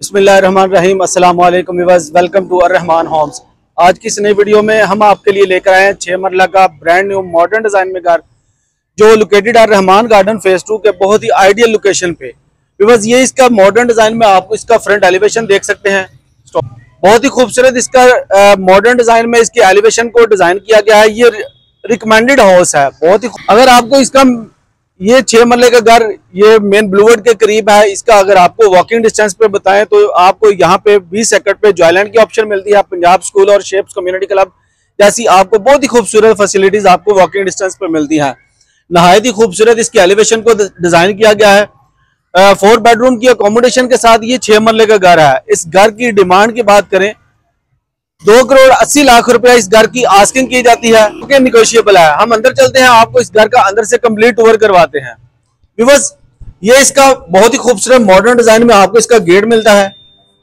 बिस्मिल्लाहिर्रहमानिर्रहीम। अस्सलाम वालेकुम व्यूअर्स, वेलकम टू अर्रहमान होम्स। आज की इस नई वीडियो में हम आपके लिए लेकर आए हैं 6 मरला का ब्रांड न्यू मॉडर्न डिजाइन में घर, जो लोकेटेड है रहमान गार्डन फेज 2 के बहुत ही आइडियल लोकेशन पे। व्यूअर्स, ये इसका मॉडर्न डिजाइन में आपको इसका फ्रंट एलिवेशन देख सकते हैं। बहुत ही खूबसूरत इसका मॉडर्न डिजाइन में इसके एलिवेशन को डिजाइन किया गया है। ये रिकमेंडेड हाउस है बहुत ही। अगर आपको इसका ये 6 मरले का घर ये मेन ब्लूवर्ड के करीब है, इसका अगर आपको वॉकिंग डिस्टेंस पे बताएं तो आपको यहाँ पे 20 एकड़ पे जॉयलैंड की ऑप्शन मिलती है। पंजाब स्कूल और शेप्स कम्युनिटी क्लब जैसी आपको बहुत ही खूबसूरत फैसिलिटीज आपको वॉकिंग डिस्टेंस पे मिलती हैं। नहायत ही खूबसूरत इसकी एलिवेशन को डिजाइन किया गया है। 4 बेडरूम की अकोमोडेशन के साथ ये 6 मरले का घर है। इस घर की डिमांड की बात करें 2,80,00,000 रुपया इस घर की आस्किंग की जाती है, क्योंकि निगोशिएबल है। हम अंदर चलते हैं, आपको इस घर का अंदर से कंप्लीट टूर करवाते हैं। व्यूअर्स, ये इसका बहुत ही खूबसूरत मॉडर्न डिजाइन में आपको इसका गेट मिलता है।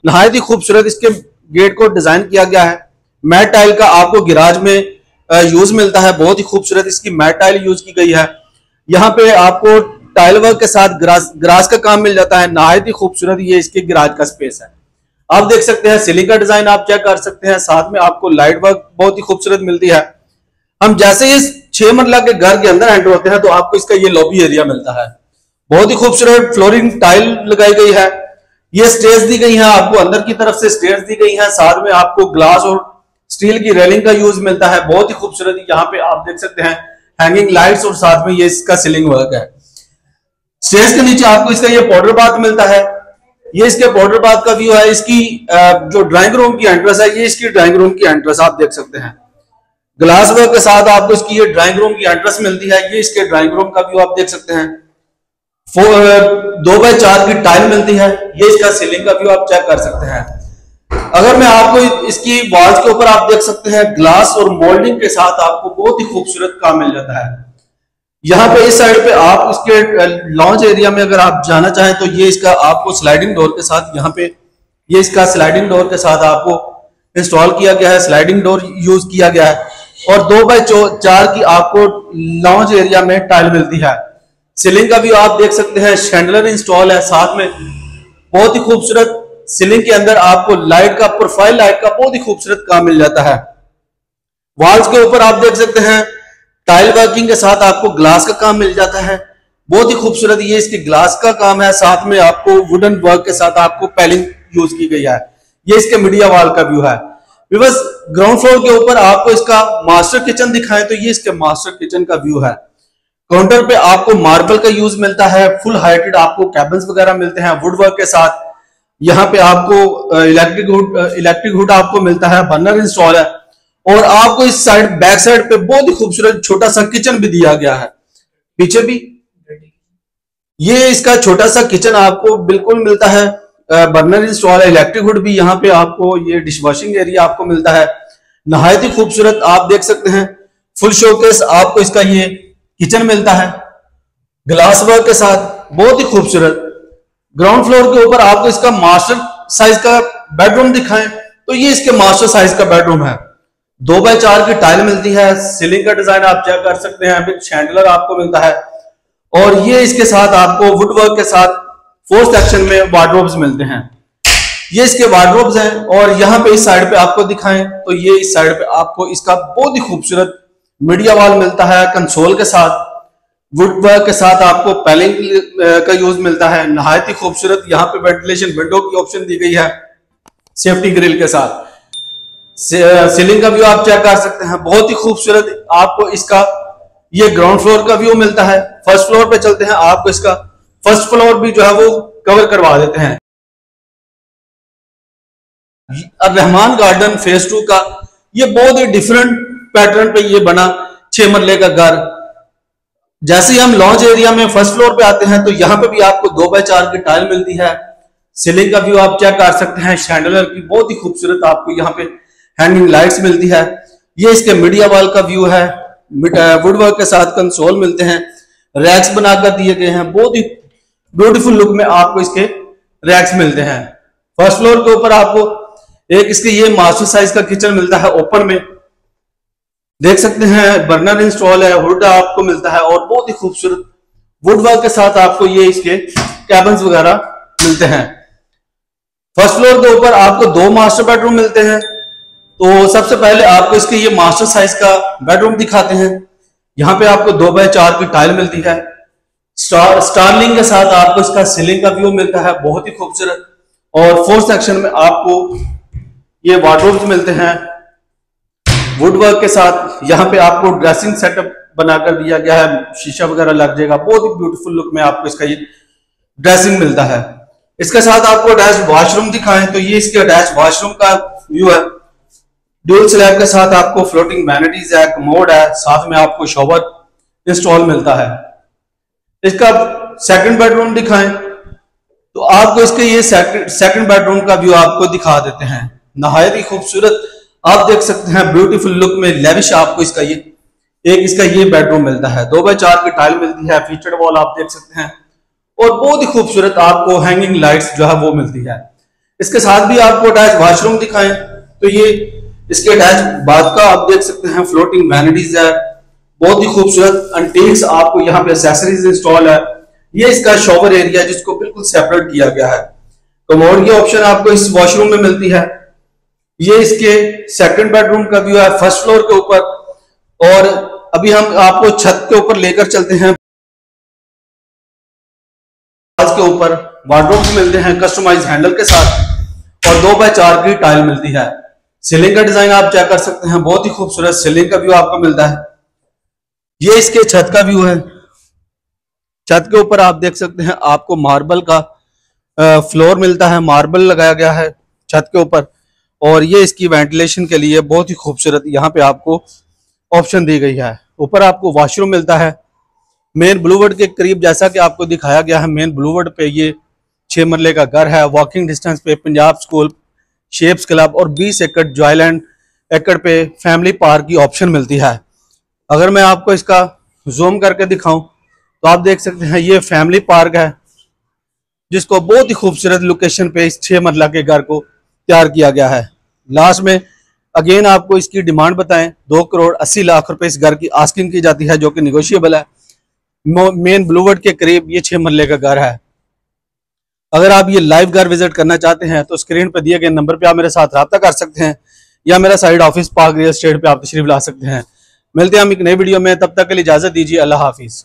नहायत ही खूबसूरत इसके गेट को डिजाइन किया गया है। मैट टाइल का आपको गिराज में यूज मिलता है। बहुत ही खूबसूरत इसकी मैट टाइल यूज की गई है। यहाँ पे आपको टाइल वर्क के साथ ग्रास का काम मिल जाता है। नहायत ही खूबसूरत ये इसके गिराज का स्पेस है। आप देख सकते हैं सीलिंग का डिजाइन आप चेक कर सकते हैं। साथ में आपको लाइट वर्क बहुत ही खूबसूरत मिलती है। हम जैसे ही इस 6 मरला के घर के अंदर एंटर होते हैं तो आपको इसका ये लॉबी एरिया मिलता है। बहुत ही खूबसूरत फ्लोरिंग टाइल लगाई गई है। ये स्टेयर्स दी गई है, आपको अंदर की तरफ से स्टेयर्स दी गई है। साथ में आपको ग्लास और स्टील की रेलिंग का यूज मिलता है। बहुत ही खूबसूरत यहाँ पे आप देख सकते हैं हैंगिंग लाइट्स और साथ में ये इसका सीलिंग वर्क है। स्टेयर्स के नीचे आपको इसका ये पाउडर बाथ मिलता है। ये इसके पाउडर बाथ का व्यू है। इसकी जो ड्राइंग रूम की एंट्रेंस है, ये इसकी ड्राइंग रूम की एंट्रेंस आप देख सकते हैं। ग्लास वर्क के साथ आपको इसकी ये ड्राइंग रूम की एंट्रेंस मिलती है। ये इसके ड्राइंग रूम का व्यू आप देख सकते हैं। 2x4 की टाइल मिलती है। ये इसका सीलिंग का व्यू आप चेक कर सकते हैं। अगर मैं आपको इसकी वॉल्स के ऊपर आप देख सकते हैं ग्लास और मोल्डिंग के साथ आपको बहुत ही खूबसूरत काम मिल जाता है। यहाँ पे इस साइड पे आप इसके लॉन्च एरिया में अगर आप जाना चाहें तो ये इसका आपको स्लाइडिंग डोर के साथ यहाँ पे ये इसका स्लाइडिंग डोर के साथ आपको इंस्टॉल किया गया है। स्लाइडिंग डोर यूज किया गया है और 2x4 की आपको लॉन्च एरिया में टाइल मिलती है। सीलिंग का भी आप देख सकते हैं शैंडलर इंस्टॉल है। साथ में बहुत ही खूबसूरत सीलिंग के अंदर आपको लाइट का प्रोफाइल लाइट का बहुत ही खूबसूरत काम मिल जाता है। वॉल्स के ऊपर आप देख सकते हैं टाइल वर्किंग के साथ आपको ग्लास का काम मिल जाता है। बहुत ही खूबसूरत ये इसकी ग्लास का काम है। साथ में आपको वुडन वर्क के साथ आपको पैलिंग यूज की गई है। ये इसके मीडिया वॉल का व्यू है। बस ग्राउंड फ्लोर के ऊपर आपको इसका मास्टर किचन दिखाएं तो ये इसके मास्टर किचन का व्यू है। काउंटर पे आपको मार्बल का यूज मिलता है। फुल हाइटेड आपको कैबिन्स वगैरह मिलते हैं वुड वर्क के साथ। यहाँ पे आपको इलेक्ट्रिक हुड आपको मिलता है। बर्नर इंस्टॉल है और आपको इस साइड बैक साइड पे बहुत ही खूबसूरत छोटा सा किचन भी दिया गया है। पीछे भी ये इसका छोटा सा किचन आपको बिल्कुल मिलता है। बर्नर इंस्टॉल है। इलेक्ट्रिक हुड भी यहाँ पे आपको ये डिश वॉशिंग एरिया आपको मिलता है। नहायत ही खूबसूरत आप देख सकते हैं फुल शोकेस आपको इसका ये किचन मिलता है ग्लास वर्क के साथ। बहुत ही खूबसूरत ग्राउंड फ्लोर के ऊपर आपको इसका मास्टर साइज का बेडरूम दिखाएं तो ये इसके मास्टर साइज का बेडरूम है। 2x4 की टाइल मिलती है। सीलिंग का डिजाइन आप चेक कर सकते हैं। विद शैंडलर आपको मिलता है और ये इसके साथ आपको वुड वर्क के साथ 4th सेक्शन में वार्डरोब्स मिलते हैं। ये इसके वार्डरोब्स हैं और यहाँ पे इस साइड पे आपको दिखाएं तो ये इस साइड पे आपको इसका बहुत ही खूबसूरत मीडिया वॉल मिलता है कंसोल के साथ। वुड वर्क के साथ आपको पैलिंग का यूज मिलता है। नहायत ही खूबसूरत यहाँ पे वेंटिलेशन विंडो की ऑप्शन दी गई है सेफ्टी ग्रिल के साथ। सीलिंग का व्यू आप चेक कर सकते हैं। बहुत ही खूबसूरत आपको इसका ये ग्राउंड फ्लोर का व्यू मिलता है। फर्स्ट फ्लोर पे चलते हैं, आपको इसका फर्स्ट फ्लोर भी जो है वो कवर करवा देते हैं। रहमान गार्डन फेज 2 का ये बहुत ही डिफरेंट पैटर्न पे ये बना 6 मरले का घर। जैसे ही हम लॉन्च एरिया में फर्स्ट फ्लोर पे आते हैं तो यहाँ पे भी आपको 2x4 की टाइल मिलती है। सीलिंग का व्यू आप चेक कर सकते हैं शैंडलर की बहुत ही खूबसूरत आपको यहाँ पे हैंगिंग लाइट्स मिलती है। ये इसके मीडिया वॉल का व्यू है। वुड वर्क के साथ कंसोल मिलते हैं। रैक्स बनाकर दिए गए हैं। बहुत ही ब्यूटीफुल लुक में आपको इसके रैक्स मिलते हैं। फर्स्ट फ्लोर के ऊपर आपको एक इसके ये मास्टर साइज का किचन मिलता है। ओपन में देख सकते हैं बर्नर इंस्टॉल है। हुड आपको मिलता है और बहुत ही खूबसूरत वुड वर्क के साथ आपको ये इसके कैबिन्स वगैरह मिलते हैं। फर्स्ट फ्लोर के ऊपर आपको 2 मास्टर बेडरूम मिलते हैं। तो सबसे पहले आपको इसके ये मास्टर साइज का बेडरूम दिखाते हैं। यहाँ पे आपको 2x4 की टाइल मिलती है। स्टारलिंग के साथ आपको इसका सीलिंग का व्यू मिलता है, बहुत ही खूबसूरत। और फोर्थ सेक्शन में आपको ये वार्डरोब्स मिलते हैं वुडवर्क के साथ। यहाँ पे आपको ड्रेसिंग सेटअप बनाकर दिया गया है, शीशा वगैरह लग जाएगा, बहुत ही ब्यूटीफुल लुक में आपको इसका ये ड्रेसिंग मिलता है। इसके साथ आपको अटैच वॉशरूम दिखाएं तो ये इसके अटैच वॉशरूम का व्यू है। ड्यूल स्लैब के साथ आपको फ्लोटिंग वैनिटीज है, कमोड है, साथ में आपको शॉवर इंस्टॉल मिलता है। इसका सेकंड बेडरूम दिखाएं तो आपको इसके ये सेकंड बेडरूम का व्यू आपको दिखा देते हैं। नहायत ही खूबसूरत आप देख सकते हैं, ब्यूटीफुल लुक में लेविश आपको इसका ये बेडरूम मिलता है। 2x4 की टाइल मिलती है, फीचर्ड वॉल आप देख सकते हैं और बहुत ही खूबसूरत आपको हैंगिंग लाइट्स जो है वो मिलती है। इसके साथ भी आपको अटैच वॉशरूम दिखाएं तो ये इसके अटैच बाथ का आप देख सकते हैं, फ्लोटिंग वैनिटीज है, बहुत ही खूबसूरत एंटीक्स आपको यहाँ पे एक्सेसरीज इंस्टॉल है। ये इसका शॉवर एरिया जिसको बिल्कुल सेपरेट किया गया है। कमोड की ऑप्शन आपको इस वॉशरूम में मिलती है। ये इसके सेकंड बेडरूम का व्यू है फर्स्ट फ्लोर के ऊपर। और अभी हम आपको छत के ऊपर लेकर चलते हैं। के ऊपर वार्डरोब मिलते हैं कस्टमाइज हैंडल के साथ और 2x4 की टाइल मिलती है। सीलिंग का डिजाइन आप चेक कर सकते हैं, बहुत ही खूबसूरत सीलिंग का व्यू आपको मिलता है। ये इसके छत का व्यू है। छत के ऊपर आप देख सकते हैं आपको मार्बल का फ्लोर मिलता है, मार्बल लगाया गया है छत के ऊपर। और ये इसकी वेंटिलेशन के लिए बहुत ही खूबसूरत यहाँ पे आपको ऑप्शन दी गई है। ऊपर आपको वॉशरूम मिलता है मेन ब्लूवर्ड के करीब, जैसा कि आपको दिखाया गया है। मेन ब्लूवर्ड पे ये 6 मरले का घर है। वॉकिंग डिस्टेंस पे पंजाब स्कूल, शेप्स क्लब और 20 एकड़ जॉयलैंड एकड़ पे फैमिली पार्क की ऑप्शन मिलती है। अगर मैं आपको इसका जूम करके दिखाऊं तो आप देख सकते हैं ये फैमिली पार्क है जिसको बहुत ही खूबसूरत लोकेशन पे इस 6 मरला के घर को तैयार किया गया है। लास्ट में अगेन आपको इसकी डिमांड बताएं, 2,80,00,000 रुपए इस घर की आस्किंग की जाती है, जो कि निगोशिएबल है। मेन ब्लूवर्ड के करीब ये 6 मरले का घर है। अगर आप ये लाइव घर विजिट करना चाहते हैं तो स्क्रीन पर दिए गए नंबर पे आप मेरे साथ रब्ता कर सकते हैं या मेरा side office park real estate पे आप तशरीफ ला सकते हैं। मिलते हैं हम एक नई वीडियो में, तब तक के लिए इजाजत दीजिए। अल्लाह हाफिज।